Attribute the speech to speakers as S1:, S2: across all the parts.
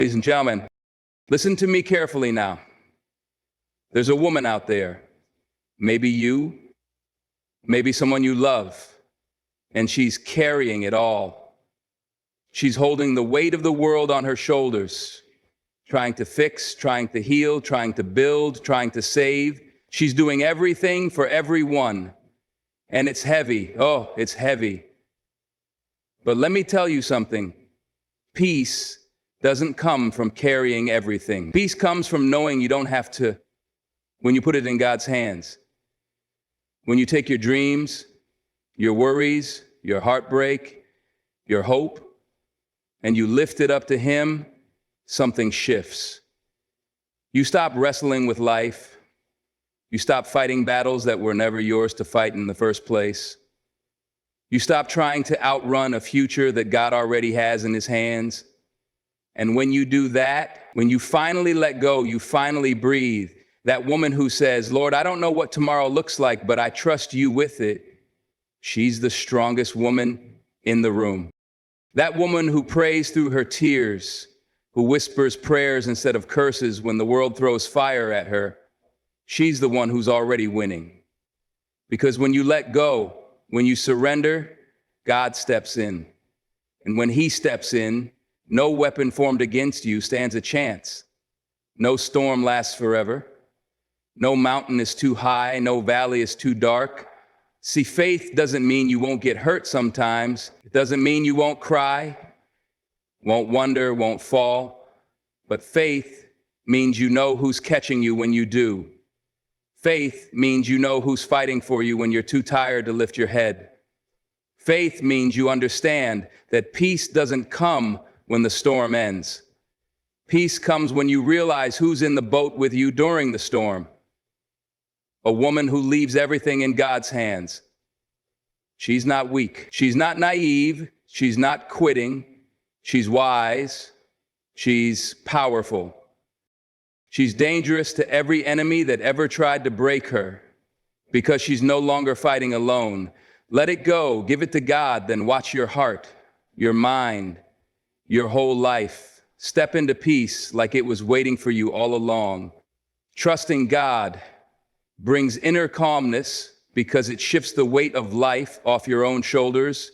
S1: Ladies and gentlemen, listen to me carefully now. There's a woman out there, maybe you, maybe someone you love, and she's carrying it all. She's holding the weight of the world on her shoulders, trying to fix, trying to heal, trying to build, trying to save. She's doing everything for everyone, and it's heavy. Oh, it's heavy. But let me tell you something. Peace doesn't come from carrying everything. Peace comes from knowing you don't have to, when you put it in God's hands. When you take your dreams, your worries, your heartbreak, your hope, and you lift it up to Him, something shifts. You stop wrestling with life. You stop fighting battles that were never yours to fight in the first place. You stop trying to outrun a future that God already has in His hands. And when you do that, when you finally let go, you finally breathe. That woman who says, Lord, I don't know what tomorrow looks like, but I trust you with it. She's the strongest woman in the room. That woman who prays through her tears, who whispers prayers instead of curses when the world throws fire at her, she's the one who's already winning. Because when you let go, when you surrender, God steps in. And when He steps in, no weapon formed against you stands a chance. No storm lasts forever. No mountain is too high. No valley is too dark. See, faith doesn't mean you won't get hurt sometimes. It doesn't mean you won't cry, won't wonder, won't fall. But faith means you know who's catching you when you do. Faith means you know who's fighting for you when you're too tired to lift your head. Faith means you understand that peace doesn't come when the storm ends. Peace comes when you realize who's in the boat with you during the storm. A woman who leaves everything in God's hands. She's not weak. She's not naive. She's not quitting. She's wise. She's powerful. She's dangerous to every enemy that ever tried to break her because she's no longer fighting alone. Let it go. Give it to God. Then watch your heart, your mind, your whole life. Step into peace like it was waiting for you all along. Trusting God brings inner calmness because it shifts the weight of life off your own shoulders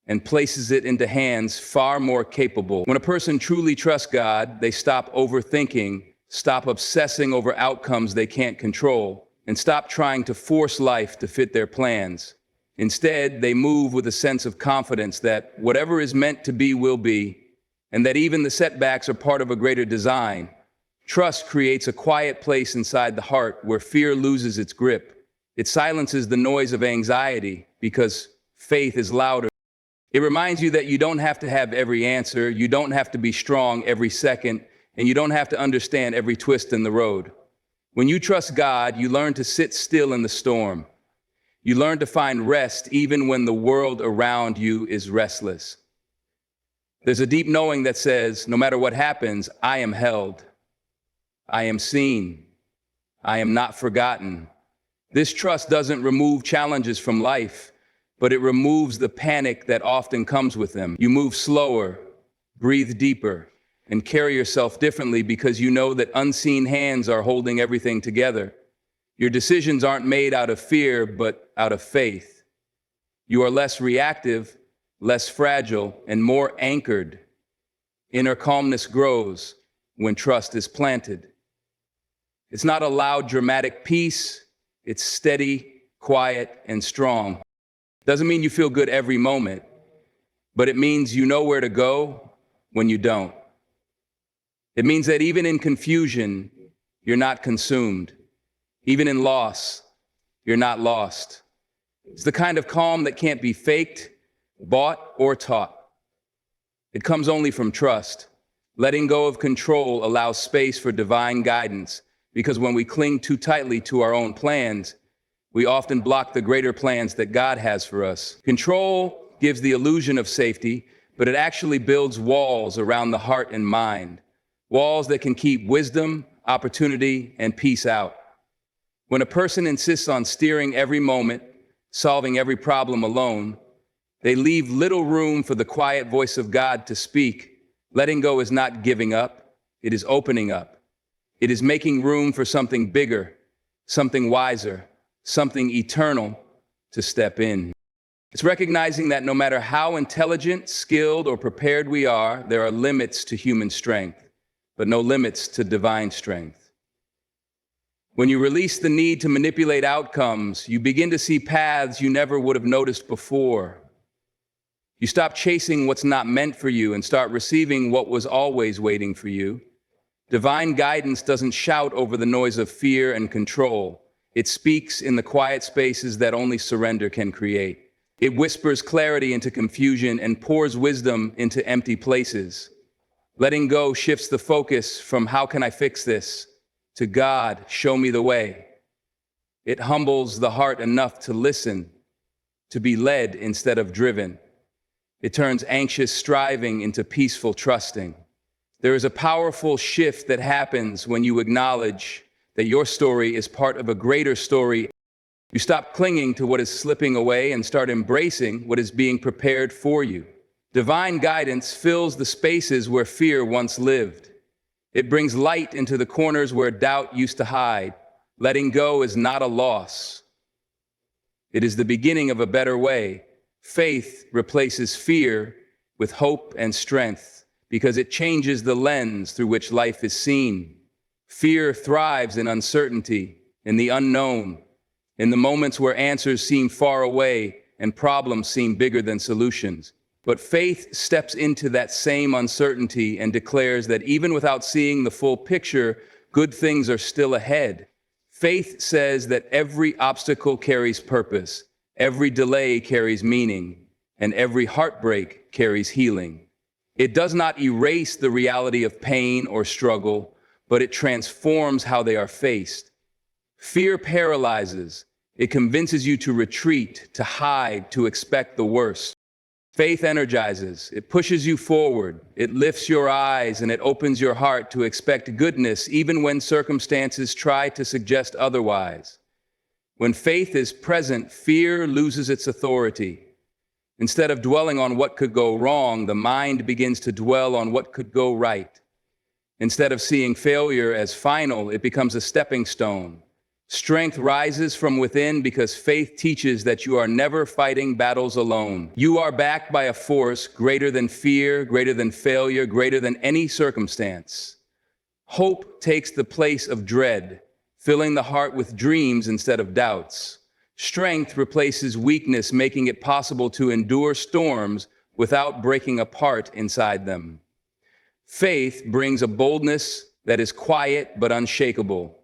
S1: and places it into hands far more capable. When a person truly trusts God, they stop overthinking, stop obsessing over outcomes they can't control, and stop trying to force life to fit their plans. Instead, they move with a sense of confidence that whatever is meant to be will be, and that even the setbacks are part of a greater design. Trust creates a quiet place inside the heart where fear loses its grip. It silences the noise of anxiety because faith is louder. It reminds you that you don't have to have every answer, you don't have to be strong every second, and you don't have to understand every twist in the road. When you trust God, you learn to sit still in the storm. You learn to find rest even when the world around you is restless. There's a deep knowing that says, no matter what happens, I am held. I am seen. I am not forgotten. This trust doesn't remove challenges from life, but it removes the panic that often comes with them. You move slower, breathe deeper, and carry yourself differently because you know that unseen hands are holding everything together. Your decisions aren't made out of fear, but out of faith. You are less reactive, less fragile, and more anchored. Inner calmness grows when trust is planted. It's not a loud, dramatic peace. It's steady, quiet, and strong. Doesn't mean you feel good every moment, but it means you know where to go when you don't. It means that even in confusion, you're not consumed. Even in loss, you're not lost. It's the kind of calm that can't be faked, bought, or taught. It comes only from trust. Letting go of control allows space for divine guidance, because when we cling too tightly to our own plans, we often block the greater plans that God has for us. Control gives the illusion of safety, but it actually builds walls around the heart and mind. Walls that can keep wisdom, opportunity, and peace out. When a person insists on steering every moment, solving every problem alone, they leave little room for the quiet voice of God to speak Letting go is not giving up, it is opening up. It is making room for something bigger, something wiser, something eternal to step in. It's recognizing that no matter how intelligent, skilled, or prepared we are, there are limits to human strength, but no limits to divine strength. When you release the need to manipulate outcomes, you begin to see paths you never would have noticed before. You stop chasing what's not meant for you and start receiving what was always waiting for you. Divine guidance doesn't shout over the noise of fear and control. It speaks in the quiet spaces that only surrender can create. It whispers clarity into confusion and pours wisdom into empty places. Letting go shifts the focus from "how can I fix this?" to "God, show me the way." It humbles the heart enough to listen, to be led instead of driven. It turns anxious striving into peaceful trusting. There is a powerful shift that happens when you acknowledge that your story is part of a greater story. You stop clinging to what is slipping away and start embracing what is being prepared for you. Divine guidance fills the spaces where fear once lived. It brings light into the corners where doubt used to hide. Letting go is not a loss. It is the beginning of a better way. Faith replaces fear with hope and strength because it changes the lens through which life is seen. Fear thrives in uncertainty, in the unknown, in the moments where answers seem far away and problems seem bigger than solutions. But faith steps into that same uncertainty and declares that even without seeing the full picture, good things are still ahead. Faith says that every obstacle carries purpose, every delay carries meaning, and every heartbreak carries healing. It does not erase the reality of pain or struggle, but it transforms how they are faced. Fear paralyzes. It convinces you to retreat, to hide, to expect the worst. Faith energizes. It pushes you forward. It lifts your eyes and it opens your heart to expect goodness even when circumstances try to suggest otherwise. When faith is present, fear loses its authority. Instead of dwelling on what could go wrong, the mind begins to dwell on what could go right. Instead of seeing failure as final, it becomes a stepping stone. Strength rises from within because faith teaches that you are never fighting battles alone. You are backed by a force greater than fear, greater than failure, greater than any circumstance. Hope takes the place of dread, filling the heart with dreams instead of doubts. Strength replaces weakness, making it possible to endure storms without breaking apart inside them. Faith brings a boldness that is quiet but unshakable.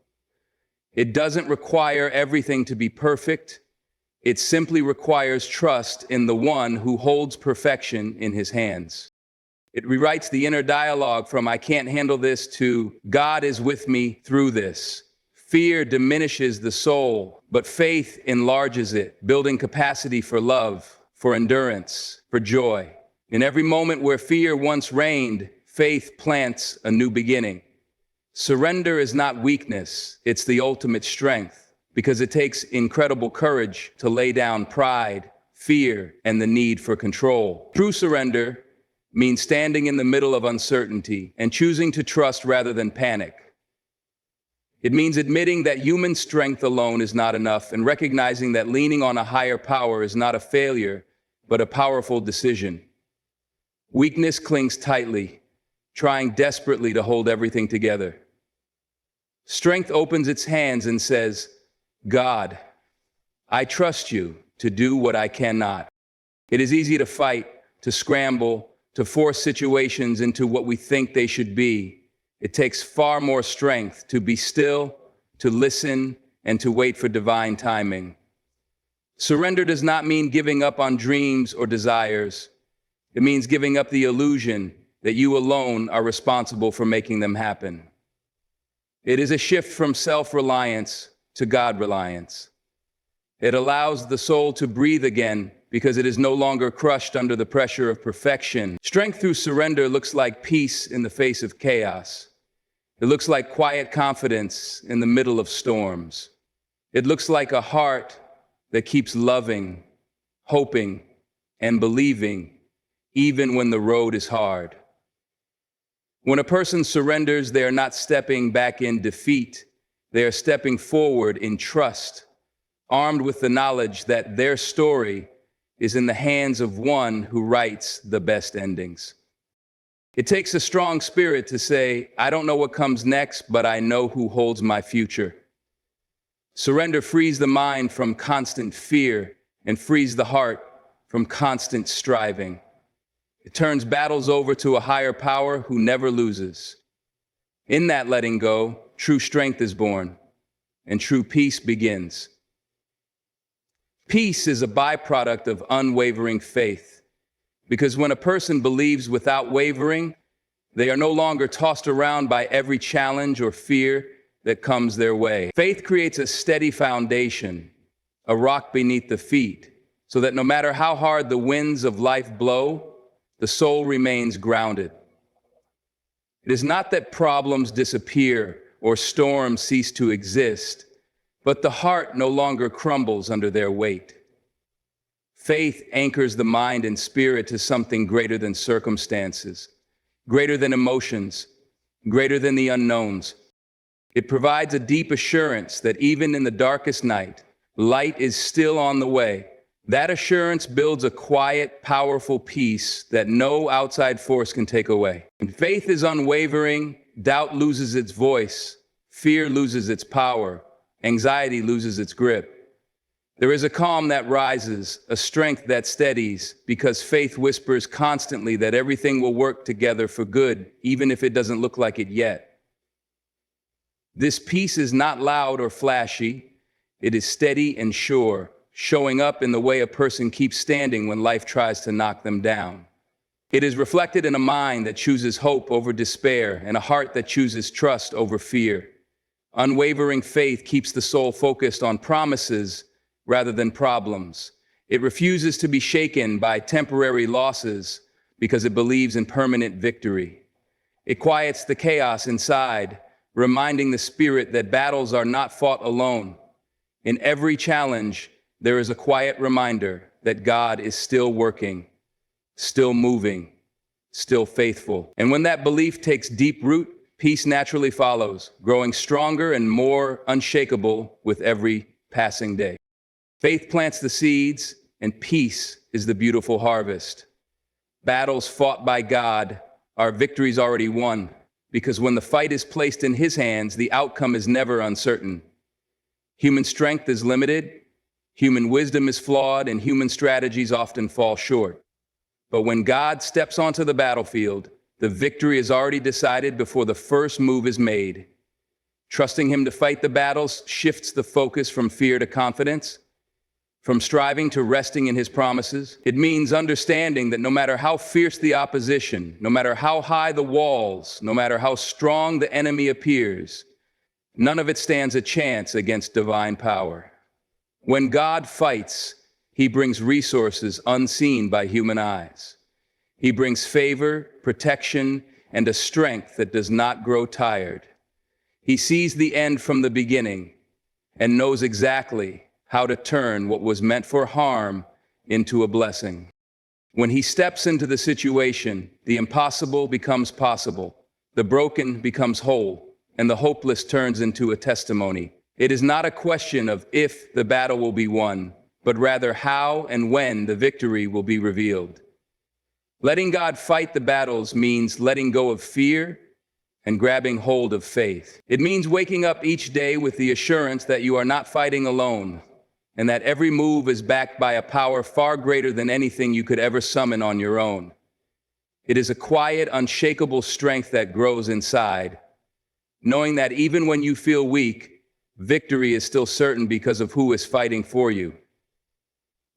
S1: It doesn't require everything to be perfect. It simply requires trust in the one who holds perfection in his hands. It rewrites the inner dialogue from "I can't handle this" to "God is with me through this." Fear diminishes the soul, but faith enlarges it, building capacity for love, for endurance, for joy. In every moment where fear once reigned, faith plants a new beginning. Surrender is not weakness, it's the ultimate strength, because it takes incredible courage to lay down pride, fear, and the need for control. True surrender means standing in the middle of uncertainty and choosing to trust rather than panic. It means admitting that human strength alone is not enough and recognizing that leaning on a higher power is not a failure, but a powerful decision. Weakness clings tightly, trying desperately to hold everything together. Strength opens its hands and says, "God, I trust you to do what I cannot." It is easy to fight, to scramble, to force situations into what we think they should be. It takes far more strength to be still, to listen, and to wait for divine timing. Surrender does not mean giving up on dreams or desires. It means giving up the illusion that you alone are responsible for making them happen. It is a shift from self-reliance to God-reliance. It allows the soul to breathe again because it is no longer crushed under the pressure of perfection. Strength through surrender looks like peace in the face of chaos. It looks like quiet confidence in the middle of storms. It looks like a heart that keeps loving, hoping, and believing even when the road is hard. When a person surrenders, they are not stepping back in defeat. They are stepping forward in trust, armed with the knowledge that their story is in the hands of one who writes the best endings. It takes a strong spirit to say, I don't know what comes next, but I know who holds my future. Surrender frees the mind from constant fear and frees the heart from constant striving. It turns battles over to a higher power who never loses. In that letting go, true strength is born, and true peace begins. Peace is a byproduct of unwavering faith, because when a person believes without wavering, they are no longer tossed around by every challenge or fear that comes their way. Faith creates a steady foundation, a rock beneath the feet, so that no matter how hard the winds of life blow, the soul remains grounded. It is not that problems disappear or storms cease to exist, but the heart no longer crumbles under their weight. Faith anchors the mind and spirit to something greater than circumstances, greater than emotions, greater than the unknowns. It provides a deep assurance that even in the darkest night, light is still on the way. That assurance builds a quiet, powerful peace that no outside force can take away. When faith is unwavering, doubt loses its voice, fear loses its power, anxiety loses its grip. There is a calm that rises, a strength that steadies, because faith whispers constantly that everything will work together for good, even if it doesn't look like it yet. This peace is not loud or flashy. It is steady and sure, showing up in the way a person keeps standing when life tries to knock them down. It is reflected in a mind that chooses hope over despair and a heart that chooses trust over fear. Unwavering faith keeps the soul focused on promises rather than problems. It refuses to be shaken by temporary losses because it believes in permanent victory. It quiets the chaos inside, reminding the spirit that battles are not fought alone. In every challenge, there is a quiet reminder that God is still working, still moving, still faithful. And when that belief takes deep root, peace naturally follows, growing stronger and more unshakable with every passing day. Faith plants the seeds, and peace is the beautiful harvest. Battles fought by God are victories already won, because when the fight is placed in His hands, the outcome is never uncertain. Human strength is limited, human wisdom is flawed, and human strategies often fall short. But when God steps onto the battlefield, the victory is already decided before the first move is made. Trusting Him to fight the battles shifts the focus from fear to confidence, from striving to resting in His promises. It means understanding that no matter how fierce the opposition, no matter how high the walls, no matter how strong the enemy appears, none of it stands a chance against divine power. When God fights, He brings resources unseen by human eyes. He brings favor, protection, and a strength that does not grow tired. He sees the end from the beginning and knows exactly how to turn what was meant for harm into a blessing. When He steps into the situation, the impossible becomes possible, the broken becomes whole, and the hopeless turns into a testimony. It is not a question of if the battle will be won, but rather how and when the victory will be revealed. Letting God fight the battles means letting go of fear and grabbing hold of faith. It means waking up each day with the assurance that you are not fighting alone, and that every move is backed by a power far greater than anything you could ever summon on your own. It is a quiet, unshakable strength that grows inside, knowing that even when you feel weak, victory is still certain because of who is fighting for you.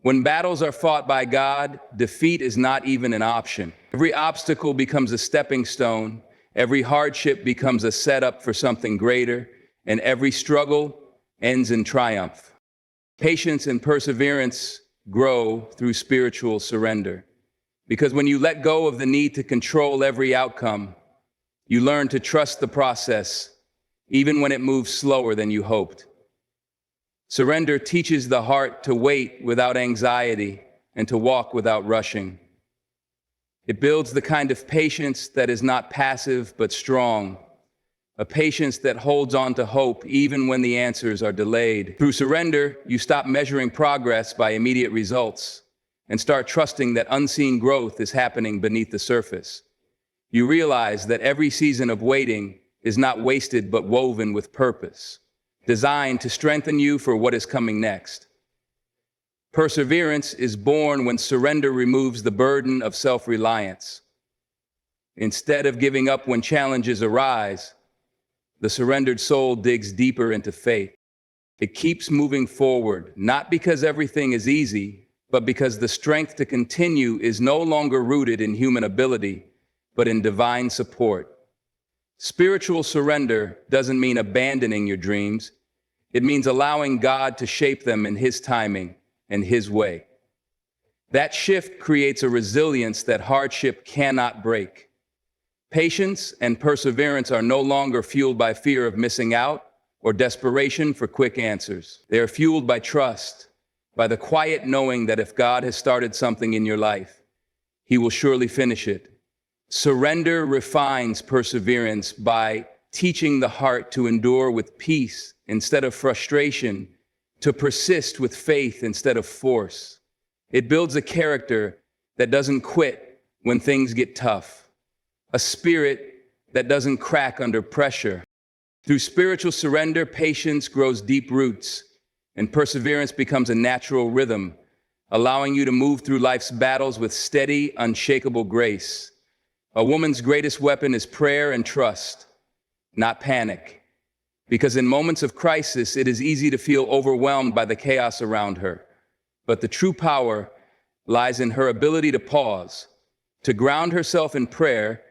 S1: When battles are fought by God, defeat is not even an option. Every obstacle becomes a stepping stone, every hardship becomes a setup for something greater, and every struggle ends in triumph. Patience and perseverance grow through spiritual surrender. Because when you let go of the need to control every outcome, you learn to trust the process, even when it moves slower than you hoped. Surrender teaches the heart to wait without anxiety and to walk without rushing. It builds the kind of patience that is not passive but strong, a patience that holds on to hope even when the answers are delayed. Through surrender, you stop measuring progress by immediate results and start trusting that unseen growth is happening beneath the surface. You realize that every season of waiting is not wasted but woven with purpose, designed to strengthen you for what is coming next. Perseverance is born when surrender removes the burden of self-reliance. Instead of giving up when challenges arise, the surrendered soul digs deeper into faith. It keeps moving forward, not because everything is easy, but because the strength to continue is no longer rooted in human ability, but in divine support. Spiritual surrender doesn't mean abandoning your dreams. It means allowing God to shape them in His timing and His way. That shift creates a resilience that hardship cannot break. Patience and perseverance are no longer fueled by fear of missing out or desperation for quick answers. They are fueled by trust, by the quiet knowing that if God has started something in your life, He will surely finish it. Surrender refines perseverance by teaching the heart to endure with peace instead of frustration, to persist with faith instead of force. It builds a character that doesn't quit when things get tough, a spirit that doesn't crack under pressure. Through spiritual surrender, patience grows deep roots, and perseverance becomes a natural rhythm, allowing you to move through life's battles with steady, unshakable grace. A woman's greatest weapon is prayer and trust, not panic. Because in moments of crisis, it is easy to feel overwhelmed by the chaos around her. But the true power lies in her ability to pause, to ground herself in prayer,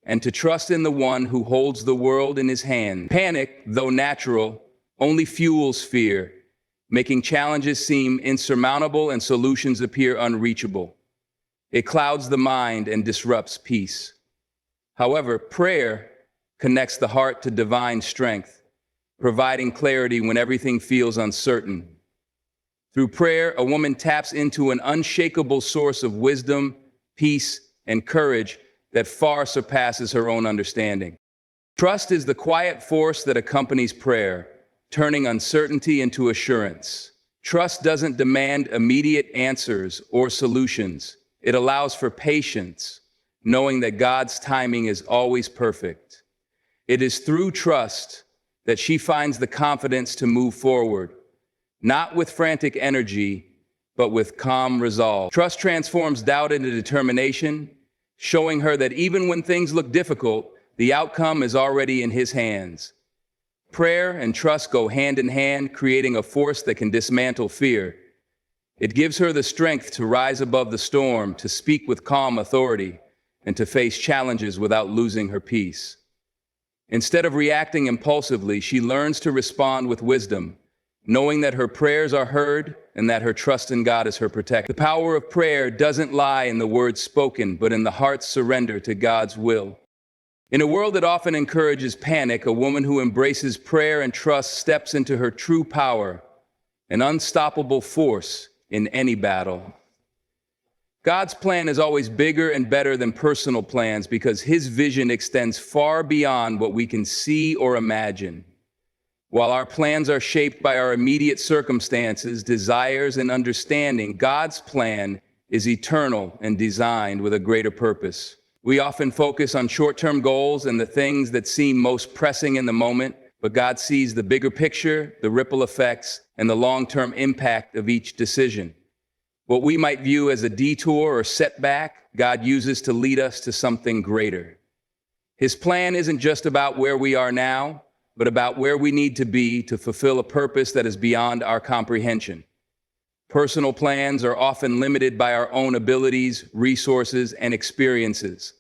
S1: and to trust in the one who holds the world in his hand. Panic, though natural, only fuels fear, making challenges seem insurmountable and solutions appear unreachable. It clouds the mind and disrupts peace. However, prayer connects the heart to divine strength, providing clarity when everything feels uncertain. Through prayer, a woman taps into an unshakable source of wisdom, peace, and courage that far surpasses her own understanding. Trust is the quiet force that accompanies prayer, turning uncertainty into assurance. Trust doesn't demand immediate answers or solutions. It allows for patience, knowing that God's timing is always perfect. It is through trust that she finds the confidence to move forward, not with frantic energy, but with calm resolve. Trust transforms doubt into determination, showing her that even when things look difficult, the outcome is already in His hands. Prayer and trust go hand in hand, creating a force that can dismantle fear. It gives her the strength to rise above the storm, to speak with calm authority, and to face challenges without losing her peace. Instead of reacting impulsively, she learns to respond with wisdom, knowing that her prayers are heard and that her trust in God is her protector. The power of prayer doesn't lie in the words spoken, but in the heart's surrender to God's will. In a world that often encourages panic, a woman who embraces prayer and trust steps into her true power, an unstoppable force in any battle. God's plan is always bigger and better than personal plans because His vision extends far beyond what we can see or imagine. While our plans are shaped by our immediate circumstances, desires, and understanding, God's plan is eternal and designed with a greater purpose. We often focus on short-term goals and the things that seem most pressing in the moment, but God sees the bigger picture, the ripple effects, and the long-term impact of each decision. What we might view as a detour or setback, God uses to lead us to something greater. His plan isn't just about where we are now, but about where we need to be to fulfill a purpose that is beyond our comprehension. Personal plans are often limited by our own abilities, resources, and experiences.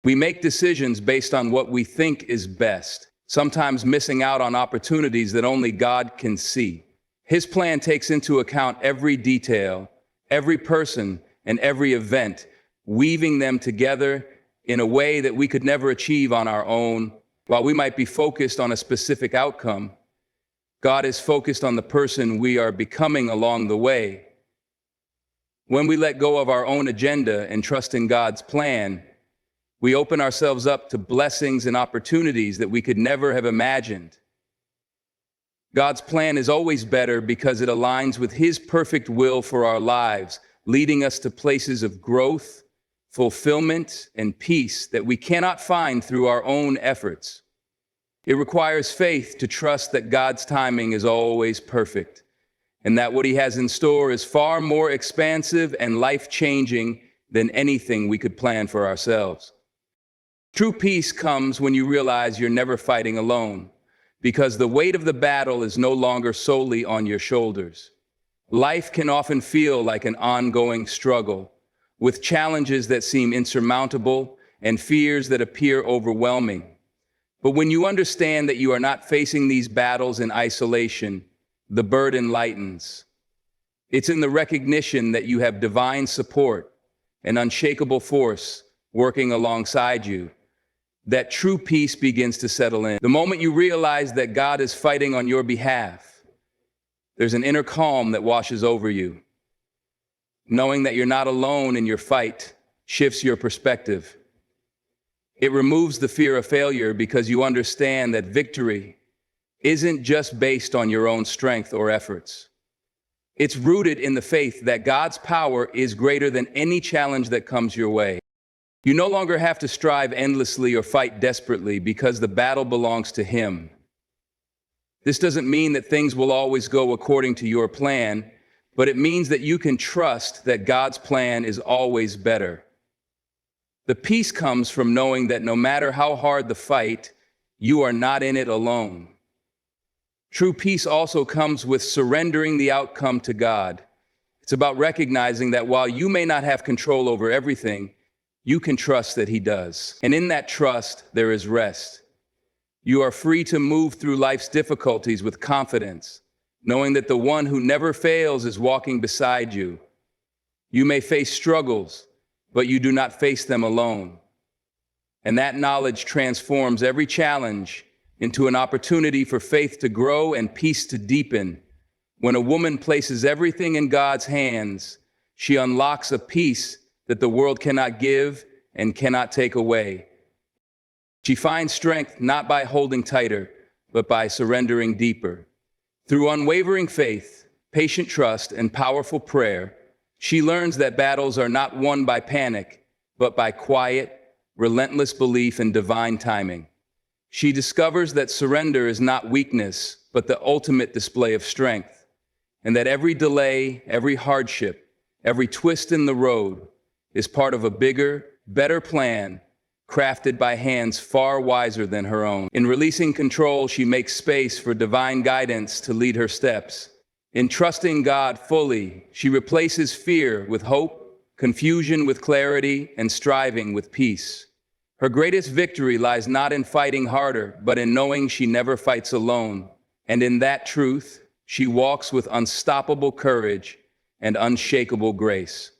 S1: We make decisions based on what we think is best, sometimes missing out on opportunities that only God can see. His plan takes into account every detail, every person, and every event, weaving them together in a way that we could never achieve on our own. While we might be focused on a specific outcome, God is focused on the person we are becoming along the way. When we let go of our own agenda and trust in God's plan, we open ourselves up to blessings and opportunities that we could never have imagined. God's plan is always better because it aligns with His perfect will for our lives, leading us to places of growth, fulfillment, and peace that we cannot find through our own efforts. It requires faith to trust that God's timing is always perfect, and that what He has in store is far more expansive and life-changing than anything we could plan for ourselves. True peace comes when you realize you're never fighting alone, because the weight of the battle is no longer solely on your shoulders. Life can often feel like an ongoing struggle, with challenges that seem insurmountable and fears that appear overwhelming. But when you understand that you are not facing these battles in isolation, the burden lightens. It's in the recognition that you have divine support, an unshakable force working alongside you, that true peace begins to settle in. The moment you realize that God is fighting on your behalf, there's an inner calm that washes over you. Knowing that you're not alone in your fight shifts your perspective. It removes the fear of failure because you understand that victory isn't just based on your own strength or efforts. It's rooted in the faith that God's power is greater than any challenge that comes your way. You no longer have to strive endlessly or fight desperately because the battle belongs to Him. This doesn't mean that things will always go according to your plan, but it means that you can trust that God's plan is always better. The peace comes from knowing that no matter how hard the fight, you are not in it alone. True peace also comes with surrendering the outcome to God. It's about recognizing that while you may not have control over everything, you can trust that He does. And in that trust, there is rest. You are free to move through life's difficulties with confidence, knowing that the one who never fails is walking beside you. You may face struggles, but you do not face them alone. And that knowledge transforms every challenge into an opportunity for faith to grow and peace to deepen. When a woman places everything in God's hands, she unlocks a peace that the world cannot give and cannot take away. She finds strength not by holding tighter, but by surrendering deeper. Through unwavering faith, patient trust, and powerful prayer, she learns that battles are not won by panic, but by quiet, relentless belief in divine timing. She discovers that surrender is not weakness, but the ultimate display of strength, and that every delay, every hardship, every twist in the road is part of a bigger, better plan crafted by hands far wiser than her own. In releasing control, she makes space for divine guidance to lead her steps. In trusting God fully, she replaces fear with hope, confusion with clarity, and striving with peace. Her greatest victory lies not in fighting harder, but in knowing she never fights alone. And in that truth, she walks with unstoppable courage and unshakable grace.